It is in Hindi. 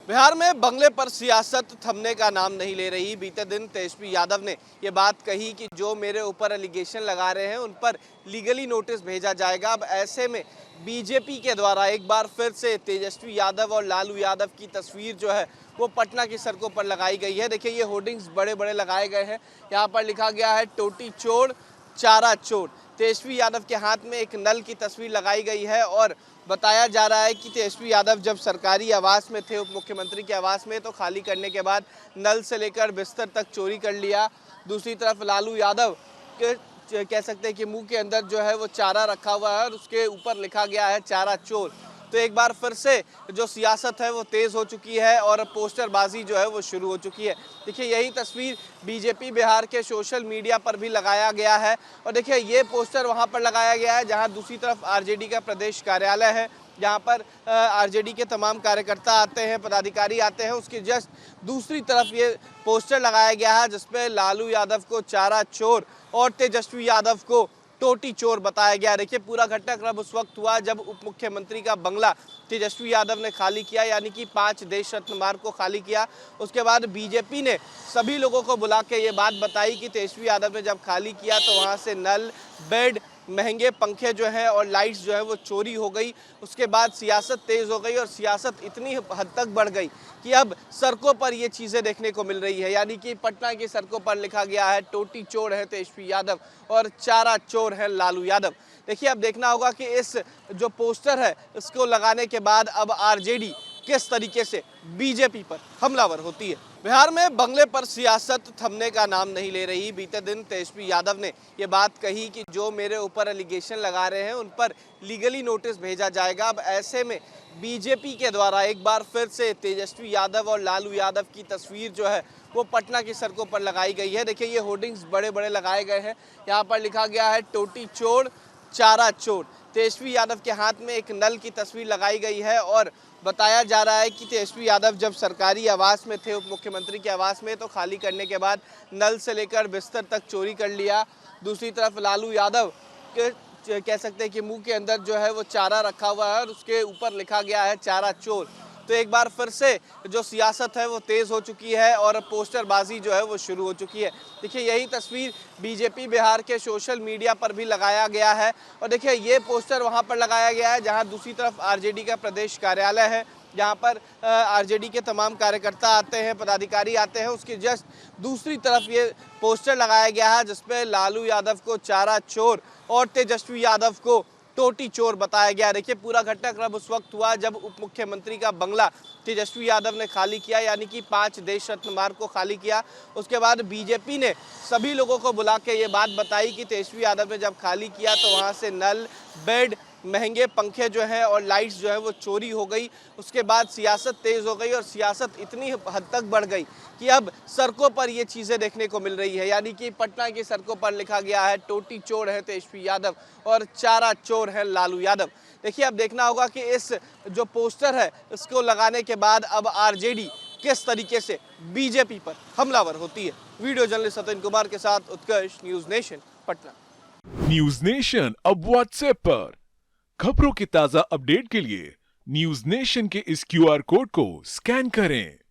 बिहार में बंगले पर सियासत थमने का नाम नहीं ले रही। बीते दिन तेजस्वी यादव ने ये बात कही कि जो मेरे ऊपर एलिगेशन लगा रहे हैं उन पर लीगली नोटिस भेजा जाएगा। अब ऐसे में बीजेपी के द्वारा एक बार फिर से तेजस्वी यादव और लालू यादव की तस्वीर जो है वो पटना की सड़कों पर लगाई गई है। देखिए, ये होर्डिंग्स बड़े बड़े लगाए गए हैं। यहाँ पर लिखा गया है टोटी चोर चारा चोर। तेजस्वी यादव के हाथ में एक नल की तस्वीर लगाई गई है और बताया जा रहा है कि तेजस्वी यादव जब सरकारी आवास में थे, उप मुख्यमंत्री के आवास में, तो खाली करने के बाद नल से लेकर बिस्तर तक चोरी कर लिया। दूसरी तरफ लालू यादव के कह सकते हैं कि मुंह के अंदर जो है वो चारा रखा हुआ है और उसके ऊपर लिखा गया है चारा चोर। तो एक बार फिर से जो सियासत है वो तेज़ हो चुकी है और पोस्टरबाजी जो है वो शुरू हो चुकी है। देखिए, यही तस्वीर बीजेपी बिहार के सोशल मीडिया पर भी लगाया गया है और देखिए ये पोस्टर वहां पर लगाया गया है जहां दूसरी तरफ आरजेडी का प्रदेश कार्यालय है, जहां पर आरजेडी के तमाम कार्यकर्ता आते हैं, पदाधिकारी आते हैं। उसके जस्ट दूसरी तरफ ये पोस्टर लगाया गया है जिसपे लालू यादव को चारा चोर और तेजस्वी यादव को टोटी चोर बताया गया। देखिए, पूरा घटनाक्रम उस वक्त हुआ जब उप मुख्यमंत्री का बंगला तेजस्वी यादव ने खाली किया, यानी कि 5 देश रत्न मार्ग को खाली किया। उसके बाद बीजेपी ने सभी लोगों को बुला के ये बात बताई कि तेजस्वी यादव ने जब खाली किया तो वहाँ से नल, बेड, महंगे पंखे जो हैं और लाइट्स जो है वो चोरी हो गई। उसके बाद सियासत तेज़ हो गई और सियासत इतनी हद तक बढ़ गई कि अब सड़कों पर ये चीज़ें देखने को मिल रही है, यानी कि पटना की सड़कों पर लिखा गया है टोटी चोर है तेजस्वी यादव और चारा चोर है लालू यादव। देखिए, अब देखना होगा कि इस जो पोस्टर है इसको लगाने के बाद अब आरजेडी किस तरीके से बीजेपी पर हमलावर होती है। बिहार में बंगले पर सियासत थमने का नाम नहीं ले रही। बीते दिन तेजस्वी यादव ने ये बात कही कि जो मेरे ऊपर एलिगेशन लगा रहे हैं उन पर लीगली नोटिस भेजा जाएगा। अब ऐसे में बीजेपी के द्वारा एक बार फिर से तेजस्वी यादव और लालू यादव की तस्वीर जो है वो पटना की सड़कों पर लगाई गई है। देखिए, ये होर्डिंग्स बड़े बड़े लगाए गए हैं। यहाँ पर लिखा गया है टोटी चोर चारा चोर। तेजस्वी यादव के हाथ में एक नल की तस्वीर लगाई गई है और बताया जा रहा है कि तेजस्वी यादव जब सरकारी आवास में थे, उप मुख्यमंत्री के आवास में, तो खाली करने के बाद नल से लेकर बिस्तर तक चोरी कर लिया। दूसरी तरफ लालू यादव के कह सकते हैं कि मुंह के अंदर जो है वो चारा रखा हुआ है और उसके ऊपर लिखा गया है चारा चोर। तो एक बार फिर से जो सियासत है वो तेज़ हो चुकी है और पोस्टरबाजी जो है वो शुरू हो चुकी है। देखिए, यही तस्वीर बीजेपी बिहार के सोशल मीडिया पर भी लगाया गया है और देखिए ये पोस्टर वहां पर लगाया गया है जहां दूसरी तरफ आरजेडी का प्रदेश कार्यालय है, जहां पर आरजेडी के तमाम कार्यकर्ता आते हैं, पदाधिकारी आते हैं। उसकी जस्ट दूसरी तरफ ये पोस्टर लगाया गया है जिसपे लालू यादव को चारा चोर और तेजस्वी यादव को टोटी चोर बताया गया। देखिए, पूरा घटनाक्रम उस वक्त हुआ जब उप मुख्यमंत्री का बंगला तेजस्वी यादव ने खाली किया, यानी कि 5 देश रत्न मार्ग को खाली किया। उसके बाद बीजेपी ने सभी लोगों को बुला के ये बात बताई कि तेजस्वी यादव ने जब खाली किया तो वहाँ से नल, बेड, महंगे पंखे जो हैं और लाइट्स जो है वो चोरी हो गई। उसके बाद सियासत तेज़ हो गई और सियासत इतनी हद तक बढ़ गई कि अब सड़कों पर ये चीज़ें देखने को मिल रही है, यानी कि पटना की सड़कों पर लिखा गया है टोटी चोर है तेजस्वी यादव और चारा चोर है लालू यादव। देखिए, अब देखना होगा कि इस जो पोस्टर है इसको लगाने के बाद अब आरजेडी किस तरीके से बीजेपी पर हमलावर होती है। वीडियो जर्नलिस्ट सत्यन कुमार के साथ Utkarsh, news nation, Patna. News nation अब व्हाट्सएप पर खबरों की ताजा अपडेट के लिए न्यूज नेशन के इस क्यूआर कोड को स्कैन करें।